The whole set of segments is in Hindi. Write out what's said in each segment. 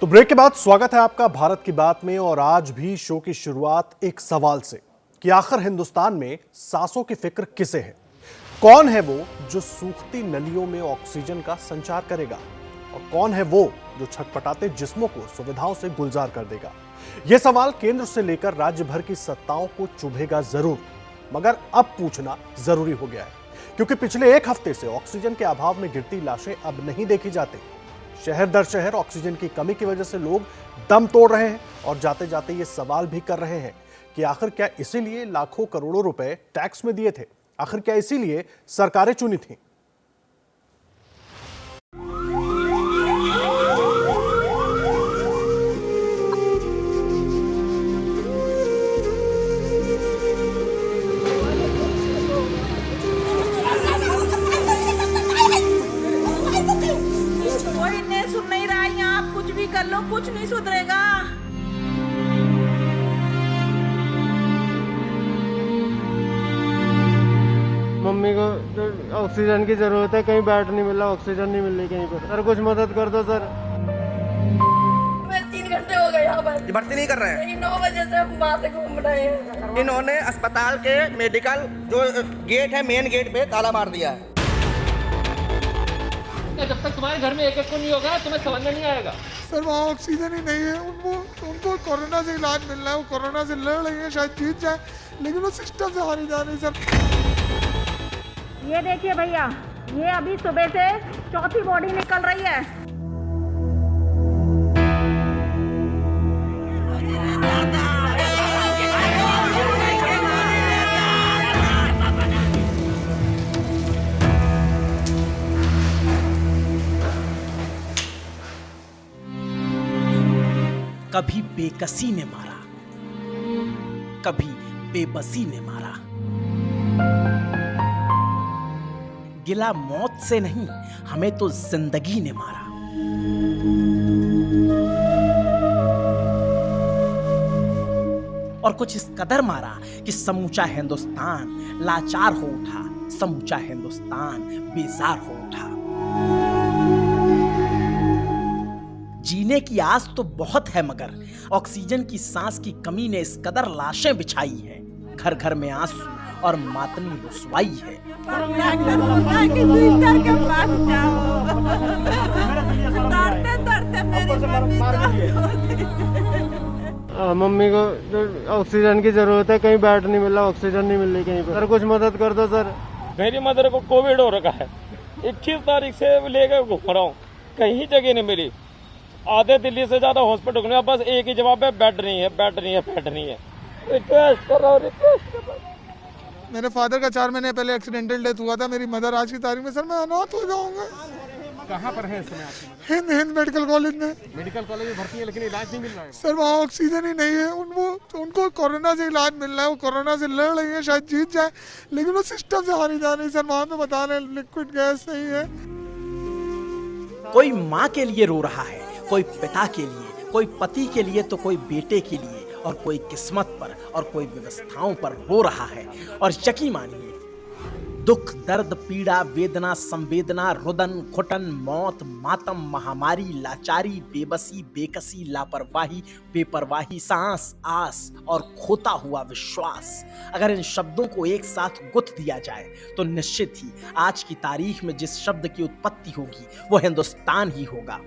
तो ब्रेक के बाद स्वागत है आपका भारत की बात में। और आज भी शो की शुरुआत एक सवाल से कि आखिर हिंदुस्तान में सांसों की फिक्र किसे है? कौन है वो जो सूखती नलियों में ऑक्सीजन का संचार करेगा? और कौन है वो जो छटपटाते जिस्मों को सुविधाओं से गुलजार कर देगा? यह सवाल केंद्र से लेकर राज्य भर की सत्ताओं को चुभेगा जरूर, मगर अब पूछना जरूरी हो गया है, क्योंकि पिछले एक हफ्ते से ऑक्सीजन के अभाव में गिरती लाशें अब नहीं देखी जाती। शहर दर शहर ऑक्सीजन की कमी की वजह से लोग दम तोड़ रहे हैं और जाते जाते ये सवाल भी कर रहे हैं कि आखिर क्या इसीलिए लाखों करोड़ों रुपए टैक्स में दिए थे? आखिर क्या इसीलिए सरकारें चुनी थी? कर लो, कुछ नहीं सुधरेगा। मम्मी को तो ऑक्सीजन की जरूरत है, कहीं बेड नहीं मिला, ऑक्सीजन नहीं मिल रही कहीं पर। सर कुछ मदद कर दो सर। मैं 3 घंटे हो गए यहाँ पर। भर्ती नहीं कर रहे हैं। 9 बजे से हम वहाँ से घूम रहे हैं। इन्होंने अस्पताल के मेडिकल जो गेट है, मेन गेट पे ताला मार दिया है। जब तक तुम्हारे घर में एक को नहीं होगा तुम्हें समझ में नहीं आएगा। सर वहाँ ऑक्सीजन ही नहीं है। उनको कोरोना से इलाज मिल रहा है, वो कोरोना से लड़ रही है, शायद जीत जाए, लेकिन वो सिस्टम से हारी जा रही है सर। ये देखिए भैया, ये अभी सुबह से चौथी बॉडी निकल रही है। कभी बेकसी ने मारा, कभी बेबसी ने मारा। गिला मौत से नहीं, हमें तो जिंदगी ने मारा। और कुछ इस कदर मारा कि समूचा हिंदुस्तान लाचार हो उठा, समूचा हिंदुस्तान बेजार हो उठा। जीने की आस तो बहुत है, मगर ऑक्सीजन की सांस की कमी ने इस कदर लाशें बिछाई हैं। घर घर में आंसू और मातमी रुसवाई है। मम्मी को तो ऑक्सीजन की जरूरत है, कहीं बेड नहीं मिला, ऑक्सीजन नहीं मिल रही कहीं पर। सर कुछ मदद कर दो सर। मेरी मदर को कोविड हो रखा है, 21 तारीख से लेकर घूम रहा हूँ, कहीं जगह नहीं मिली। आधे दिल्ली से ज्यादा हॉस्पिटल में बस एक ही जवाब है, बेड नहीं है, बेड नहीं है, बेड नहीं है। रिक्वेस्ट कर रहा हूँ, रिक्वेस्ट कर रहा हूँ। मेरे फादर का 4 महीने पहले एक्सीडेंटल डेथ हुआ था। मेरी मदर आज की तारीख में सर मैं अनाथ हो जाऊंगा। कहाँ पर है इस समय आपकी मदर? हिंद मेडिकल कॉलेज में। मेडिकल कॉलेज में भर्ती है, लेकिन इलाज नहीं मिल रहा है सर वहाँ ऑक्सीजन ही नहीं है। उनको कोरोना से इलाज मिल रहा है, वो कोरोना से लड़ रही है, शायद जीत जाए, लेकिन वो सिस्टम से हारी जा रही है सर। वहाँ पे बता रहे लिक्विड गैस नहीं है। कोई माँ के लिए रो रहा है, कोई पिता के लिए, कोई पति के लिए, तो कोई बेटे के लिए, और कोई किस्मत पर और कोई व्यवस्थाओं पर रो रहा है। और यकीन मानिए, दुख, दर्द, पीड़ा, वेदना, संवेदना, रुदन, घुटन, मौत, मातम, महामारी, लाचारी, बेबसी, बेकसी, लापरवाही, बेपरवाही, सांस, आस और खोता हुआ विश्वास, अगर इन शब्दों को एक साथ गुथ दिया जाए तो निश्चित ही आज की तारीख में जिस शब्द की उत्पत्ति होगी वो हिंदुस्तान ही होगा।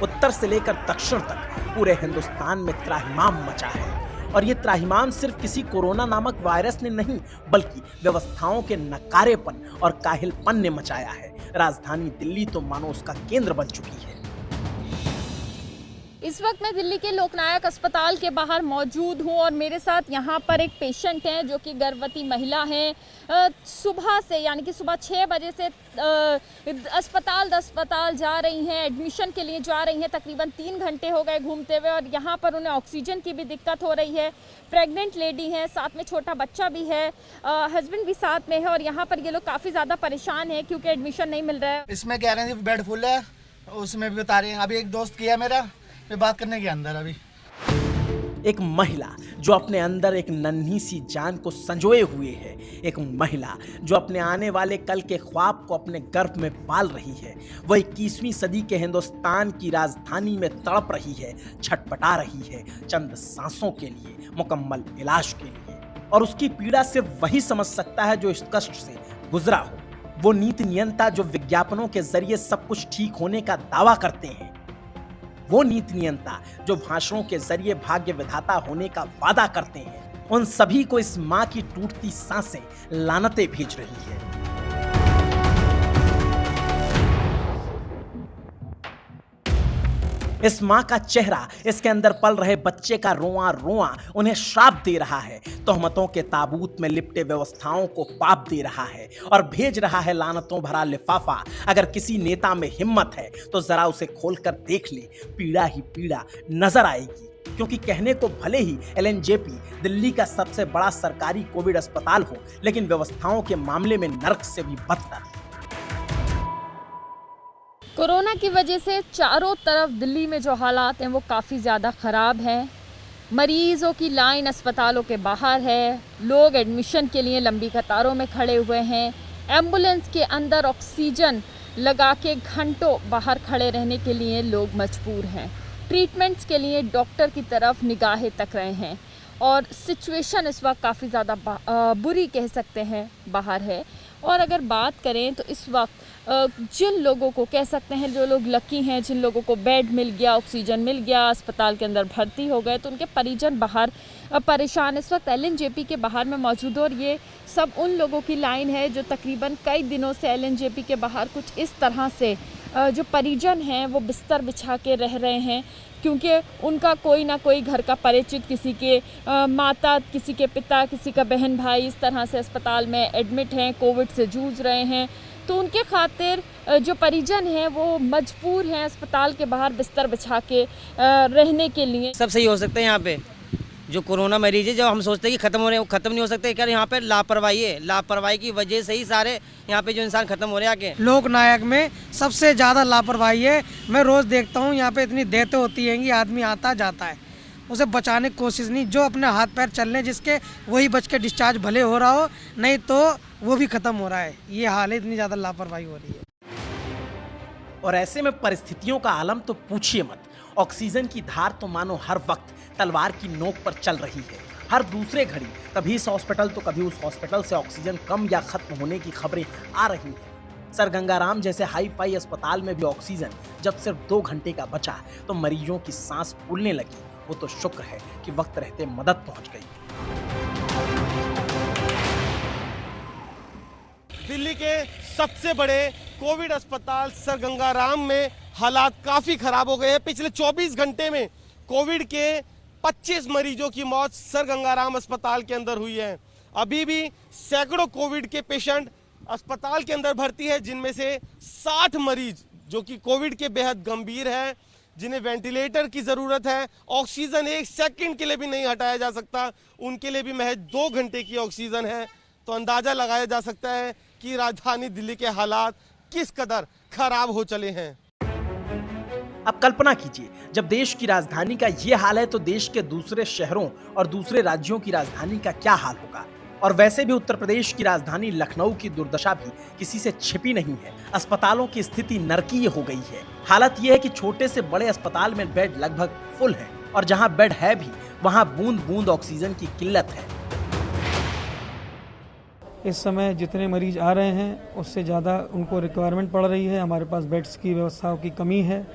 उत्तर से लेकर दक्षिण तक पूरे हिंदुस्तान में त्राहिमाम मचा है। और ये त्राहिमाम सिर्फ किसी कोरोना नामक वायरस ने नहीं, बल्कि व्यवस्थाओं के नकारेपन और काहिलपन ने मचाया है। राजधानी दिल्ली तो मानो उसका केंद्र बन चुकी है। इस वक्त मैं दिल्ली के लोकनायक अस्पताल के बाहर मौजूद हूं और मेरे साथ यहाँ पर एक पेशेंट हैं जो कि गर्भवती महिला हैं। सुबह से यानी कि सुबह 6 बजे से अस्पताल जा रही हैं, एडमिशन के लिए जा रही हैं। तकरीबन 3 घंटे हो गए घूमते हुए और यहाँ पर उन्हें ऑक्सीजन की भी दिक्कत हो रही है। प्रेग्नेंट लेडी है, साथ में छोटा बच्चा भी है, हस्बैंड भी साथ में है और यहाँ पर ये लोग काफ़ी ज़्यादा परेशान हैं क्योंकि एडमिशन नहीं मिल रहा है। इसमें कह रहे हैं बेड फुल है, उसमें भी बता रहे हैं। अभी एक दोस्त किया मेरा, बात करने के अंदर अभी एक महिला जो अपने अंदर एक नन्ही सी जान को संजोए हुए है, एक महिला जो अपने आने वाले कल के ख्वाब को अपने गर्भ में पाल रही है, वह 21वीं सदी के हिंदुस्तान की राजधानी में तड़प रही है, छटपटा रही है चंद सांसों के लिए, मुकम्मल इलाज के लिए। और उसकी पीड़ा सिर्फ वही समझ सकता है जो इस कष्ट से गुजरा हो। वो नीति नियंता जो विज्ञापनों के जरिए सब कुछ ठीक होने का दावा करते हैं, वो नीति नियंता जो भाषणों के जरिए भाग्य विधाता होने का वादा करते हैं, उन सभी को इस मां की टूटती सांसें लानतें भेज रही है। इस मां का चेहरा, इसके अंदर पल रहे बच्चे का रोआ रोआ उन्हें श्राप दे रहा है, तोहमतों के ताबूत में लिपटे व्यवस्थाओं को पाप दे रहा है और भेज रहा है लानतों भरा लिफाफा। अगर किसी नेता में हिम्मत है तो जरा उसे खोलकर देख ले, पीड़ा ही पीड़ा नजर आएगी। क्योंकि कहने को भले ही एलएनजेपी दिल्ली का सबसे बड़ा सरकारी कोविड अस्पताल हो, लेकिन व्यवस्थाओं के मामले में नर्क से भी बदतर। कोरोना की वजह से चारों तरफ दिल्ली में जो हालात हैं वो काफ़ी ज़्यादा ख़राब हैं। मरीज़ों की लाइन अस्पतालों के बाहर है, लोग एडमिशन के लिए लंबी कतारों में खड़े हुए हैं, एम्बुलेंस के अंदर ऑक्सीजन लगा के घंटों बाहर खड़े रहने के लिए लोग मजबूर हैं। ट्रीटमेंट्स के लिए डॉक्टर की तरफ निगाहें तक रहे हैं और सिचुएशन इस वक्त काफ़ी ज़्यादा बुरी कह सकते हैं बाहर है। और अगर बात करें तो इस वक्त जिन लोगों को कह सकते हैं, जो लोग लकी हैं, जिन लोगों को बेड मिल गया, ऑक्सीजन मिल गया, अस्पताल के अंदर भर्ती हो गए, तो उनके परिजन बाहर परेशान इस वक्त एलएनजेपी के बाहर में मौजूद हो। और ये सब उन लोगों की लाइन है जो तकरीबन कई दिनों से एलएनजेपी के बाहर कुछ इस तरह से जो परिजन हैं वो बिस्तर बिछा के रह रहे हैं, क्योंकि उनका कोई ना कोई घर का परिचित, किसी के माता, किसी के पिता, किसी का बहन भाई इस तरह से अस्पताल में एडमिट हैं, कोविड से जूझ रहे हैं। तो उनके खातिर जो परिजन हैं वो मजबूर हैं अस्पताल के बाहर बिस्तर बिछा के रहने के लिए। सब सही हो सकते हैं यहाँ पे। जो कोरोना मरीज है, जो हम सोचते हैं कि ख़त्म हो रहे हैं, वो ख़त्म नहीं हो सकते। क्या यहाँ पे लापरवाही है, लापरवाही की वजह से ही सारे यहाँ पे जो इंसान ख़त्म हो रहे हैं आके। लोकनायक में सबसे ज़्यादा लापरवाही है। मैं रोज़ देखता हूँ यहाँ पे इतनी डेथें होती हैं कि आदमी आता जाता है, उसे बचाने की कोशिश नहीं। जो अपने हाथ पैर चल रहे जिसके, वही बच के डिस्चार्ज भले हो रहा हो, नहीं तो वो भी ख़त्म हो रहा है। ये हाल है, इतनी ज़्यादा लापरवाही हो रही है। और ऐसे में परिस्थितियों का आलम तो पूछिए मत। ऑक्सीजन की धार तो मानो हर वक्त तलवार की नोक पर चल रही है। हर दूसरे घड़ी कभी इस हॉस्पिटल तो कभी उस हॉस्पिटल से ऑक्सीजन कम या खत्म होने की खबरें आ रही हैं। सर गंगाराम जैसे हाई फाई अस्पताल में भी ऑक्सीजन जब सिर्फ 2 घंटे का बचा तो मरीजों की सांस फूलने लगी। वो तो शुक्र है कि वक्त रहते मदद पहुंच गई। दिल्ली के सबसे बड़े कोविड अस्पताल सर गंगाराम में हालात काफी खराब हो गए हैं। पिछले 24 घंटे में कोविड के 25 मरीजों की मौत सर गंगाराम अस्पताल के अंदर हुई है। अभी भी सैकड़ों कोविड के पेशेंट अस्पताल के अंदर भर्ती है, जिनमें से 60 मरीज जो कि कोविड के बेहद गंभीर है, जिन्हें वेंटिलेटर की जरूरत है, ऑक्सीजन 1 सेकंड के लिए भी नहीं हटाया जा सकता, उनके लिए भी महज 2 घंटे की ऑक्सीजन है। तो अंदाजा लगाया जा सकता है कि राजधानी दिल्ली के हालात किस कदर खराब हो चले हैं। अब कल्पना कीजिए, जब देश की राजधानी का ये हाल है तो देश के दूसरे शहरों और दूसरे राज्यों की राजधानी का क्या हाल होगा। और वैसे भी उत्तर प्रदेश की राजधानी लखनऊ की दुर्दशा भी किसी से छिपी नहीं है। अस्पतालों की स्थिति नरकीय हो गई है। हालत यह है कि छोटे से बड़े अस्पताल में बेड लगभग फुल है और जहां बेड है भी वहां बूंद बूंद ऑक्सीजन की किल्लत है। इस समय जितने मरीज आ रहे हैं उससे ज़्यादा उनको रिक्वायरमेंट पड़ रही है। हमारे पास बेड्स की व्यवस्थाओं की कमी है,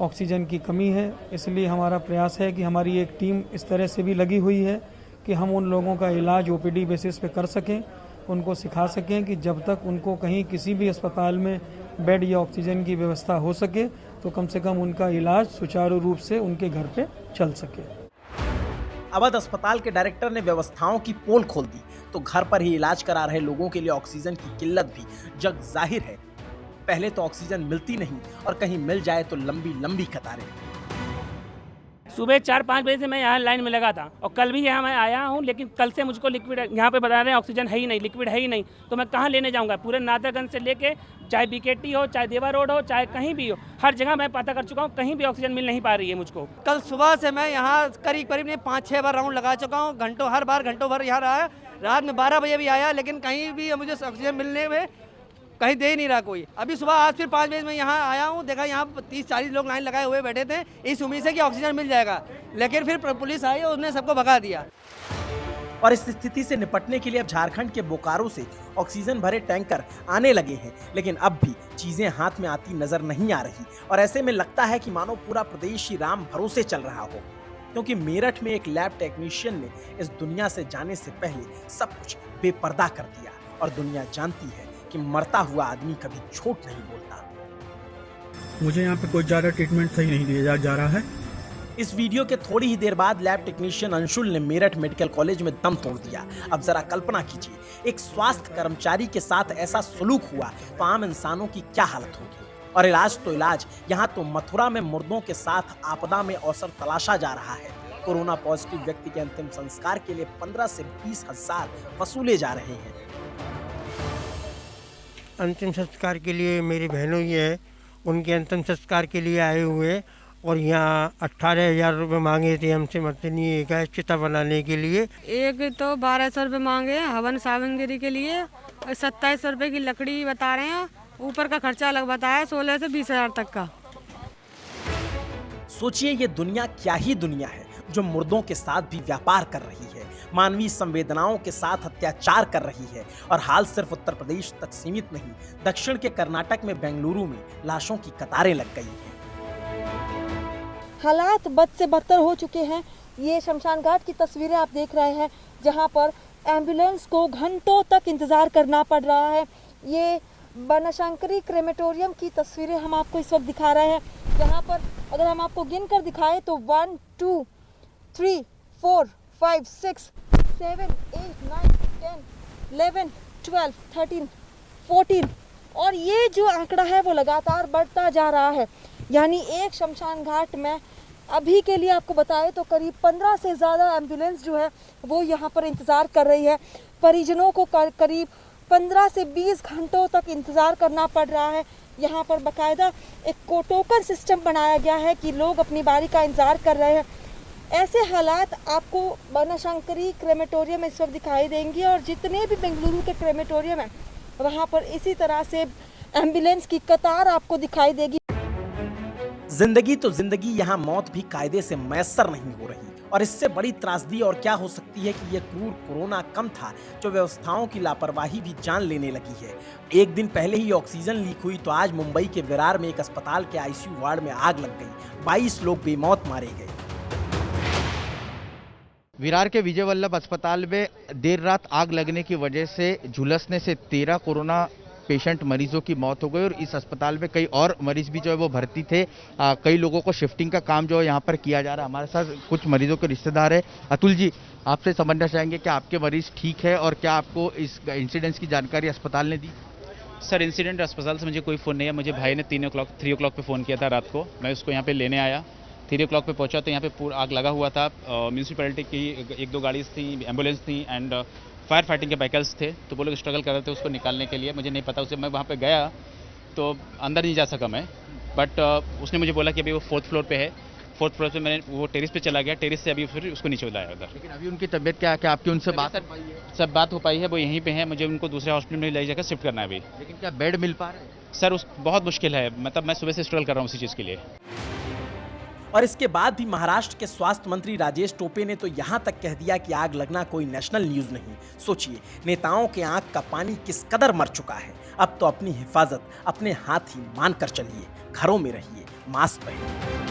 ऑक्सीजन की कमी है। इसलिए हमारा प्रयास है कि हमारी एक टीम इस तरह से भी लगी हुई है कि हम उन लोगों का इलाज ओपीडी बेसिस पे कर सकें, उनको सिखा सकें कि जब तक उनको कहीं किसी भी अस्पताल में बेड या ऑक्सीजन की व्यवस्था हो सके तो कम से कम उनका इलाज सुचारू रूप से उनके घर पे चल सके। अवध अस्पताल के डायरेक्टर ने व्यवस्थाओं की पोल खोल दी तो घर पर ही इलाज करा रहे लोगों के लिए ऑक्सीजन की किल्लत भी जग जाहिर है। पहले तो ऑक्सीजन मिलती नहीं और कहीं मिल जाए तो लंबी लंबी कतारें। सुबह 4-5 बजे से मैं यहाँ लाइन में लगा था और कल भी यहाँ मैं आया हूँ, लेकिन कल से मुझको लिक्विड यहाँ पे बता रहे हैं ऑक्सीजन है ही नहीं, लिक्विड है ही नहीं, तो मैं कहाँ लेने जाऊँगा। पूरे नादरगंज से लेके चाहे बीकेटी हो, चाहे देवा रोड हो, चाहे कहीं भी हो, हर जगह मैं पता कर चुका हूँ, कहीं भी ऑक्सीजन मिल नहीं पा रही है मुझको। कल सुबह से मैं यहाँ करीब 5-6 बार राउंड लगा चुका हूँ, घंटों भर यहाँ रहा। रात में 12 बजे भी आया, लेकिन कहीं भी मुझे ऑक्सीजन मिलने में कहीं दे ही नहीं रहा कोई। अभी सुबह आज फिर 5 बजे मैं यहाँ आया हूँ, देखा यहाँ 30-40 लोग लाइन लगाए हुए बैठे थे इस उम्मीद से कि ऑक्सीजन मिल जाएगा, लेकिन फिर पुलिस आई और उसने सबको भगा दिया। और इस स्थिति से निपटने के लिए अब झारखंड के बोकारो से ऑक्सीजन भरे टैंकर आने लगे हैं, लेकिन अब भी चीजें हाथ में आती नजर नहीं आ रही। और ऐसे में लगता है कि मानो पूरा प्रदेश ही राम भरोसे चल रहा हो, क्योंकि मेरठ में एक लैब टेक्नीशियन ने इस दुनिया से जाने से पहले सब कुछ बेपर्दा कर दिया। और दुनिया जानती है कि मरता हुआ आदमी कभी झूठ नहीं बोलता। मुझे यहाँ पे कोई ज़्यादा ट्रीटमेंट सही नहीं दिया जा रहा है। इस वीडियो के थोड़ी ही देर बाद लैब टेक्नीशियन अंशुल ने मेरठ मेडिकल कॉलेज में दम तोड़ दिया। अब जरा कल्पना कीजिए, एक स्वास्थ्य कर्मचारी के साथ ऐसा सलूक हुआ तो आम इंसानों की क्या हालत होगी। और इलाज तो इलाज, यहाँ तो मथुरा में मुर्दों के साथ आपदा में अवसर तलाशा जा रहा है। कोरोना पॉजिटिव व्यक्ति के अंतिम संस्कार के लिए 15 से 20 हजार वसूले जा रहे हैं। अंतिम संस्कार के लिए मेरी बहनों ही है, उनके अंतिम संस्कार के लिए आए हुए, और यहाँ 18,000 रुपये मांगे थे हमसे मर्दनी एक चिता बनाने के लिए। एक तो 1200 रुपये मांगे हवन सावंगिरी के लिए, और 2700 रुपये की लकड़ी बता रहे हैं, ऊपर का खर्चा अलग बताया 16 से 20 हजार तक का। सोचिए ये दुनिया क्या ही दुनिया है जो मुर्दों के साथ भी व्यापार कर रही है, मानवीय संवेदनाओं के साथ अत्याचार कर रही है। और हाल सिर्फ उत्तर प्रदेश तक सीमित नहीं, दक्षिण के कर्नाटक में बेंगलुरु में लाशों की कतारें लग गई हैं। हालात बद से बदतर हो चुके हैं। ये शमशान घाट की तस्वीरें आप देख रहे हैं, जहां पर एम्बुलेंस को घंटों तक इंतज़ार करना पड़ रहा है। ये बनशंकरी क्रेमेटोरियम की तस्वीरें हम आपको इस वक्त दिखा रहे हैं, जहां पर अगर हम आपको गिन कर दिखाएं तो 1 2 3 4 5 6 7 8 9 10 11 12 13 14 और ये जो आंकड़ा है वो लगातार बढ़ता जा रहा है। यानी एक शमशान घाट में अभी के लिए आपको बताएं तो करीब 15 से ज़्यादा एम्बुलेंस जो है वो यहाँ पर इंतज़ार कर रही है। परिजनों को करीब 15 से 20 घंटों तक इंतज़ार करना पड़ रहा है। यहाँ पर बाकायदा एक टोकन सिस्टम बनाया गया है कि लोग अपनी बारी का इंतज़ार कर रहे हैं। ऐसे हालात आपको बनशंकरी क्रेमेटोरियम में इस वक्त दिखाई देंगे, और जितने भी बेंगलुरु के क्रेमेटोरियम हैं वहाँ पर इसी तरह से एम्बुलेंस की कतार आपको दिखाई देगी। जिंदगी तो जिंदगी, यहाँ मौत भी कायदे से मैसर नहीं हो रही। और इससे बड़ी त्रासदी और क्या हो सकती है कि यह क्रूर कोरोना कम था जो व्यवस्थाओं की लापरवाही भी जान लेने लगी है। एक दिन पहले ही ऑक्सीजन लीक हुई तो आज मुंबई के विरार में एक अस्पताल के आईसीयू वार्ड में आग लग गई, 22 लोग बेमौत मारे गए। विरार के विजय वल्लभ अस्पताल में देर रात आग लगने की वजह से झुलसने से 13 कोरोना पेशेंट मरीजों की मौत हो गई, और इस अस्पताल में कई और मरीज भी जो है वो भर्ती थे। कई लोगों को शिफ्टिंग का काम जो है यहाँ पर किया जा रहा है। हमारे साथ कुछ मरीजों के रिश्तेदार है। अतुल जी, आपसे समझना चाहेंगे कि आपके मरीज ठीक है, और क्या आपको इस इंसिडेंट्स की जानकारी अस्पताल ने दी? सर, इंसिडेंट अस्पताल से मुझे कोई फ़ोन नहीं है। मुझे भाई ने 3 o'clock पे फ़ोन किया था रात को। मैं उसको यहाँ पे लेने आया, 3 o'clock पे पहुँचा तो यहाँ पे पूरा आग लगा हुआ था। म्यूनसिपैलिटी की 1-2 गाड़ी थी, एम्बुलेंस थी एंड फायर फाइटिंग के व्हीकल्स थे, तो वो लोग स्ट्रगल कर रहे थे उसको निकालने के लिए। मुझे नहीं पता उसे, मैं वहाँ पे गया तो अंदर नहीं जा सका मैं, बट उसने मुझे बोला कि अभी वो 4th फ्लोर पे है। 4th फ्लोर पे मैंने वो टेरिस पे चला गया, टेरिस से अभी फिर उसको नीचे लाया उधर। लेकिन अभी उनकी तबीयत क्या है? क्या आपकी उनसे बात सब बात हो पाई है? वो यहीं पे है, मुझे उनको दूसरे हॉस्पिटल में ले जाकर शिफ्ट करना है अभी। लेकिन क्या बेड मिल पा रहे हैं? सर, बहुत मुश्किल है, मतलब मैं सुबह से स्ट्रगल कर रहा हूँ उसी चीज़ के लिए। और इसके बाद भी महाराष्ट्र के स्वास्थ्य मंत्री राजेश टोपे ने तो यहाँ तक कह दिया कि आग लगना कोई नेशनल न्यूज नहीं। सोचिए, नेताओं के आंख का पानी किस कदर मर चुका है। अब तो अपनी हिफाजत अपने हाथ ही मान कर चलिए, घरों में रहिए, मास्क पहनिए।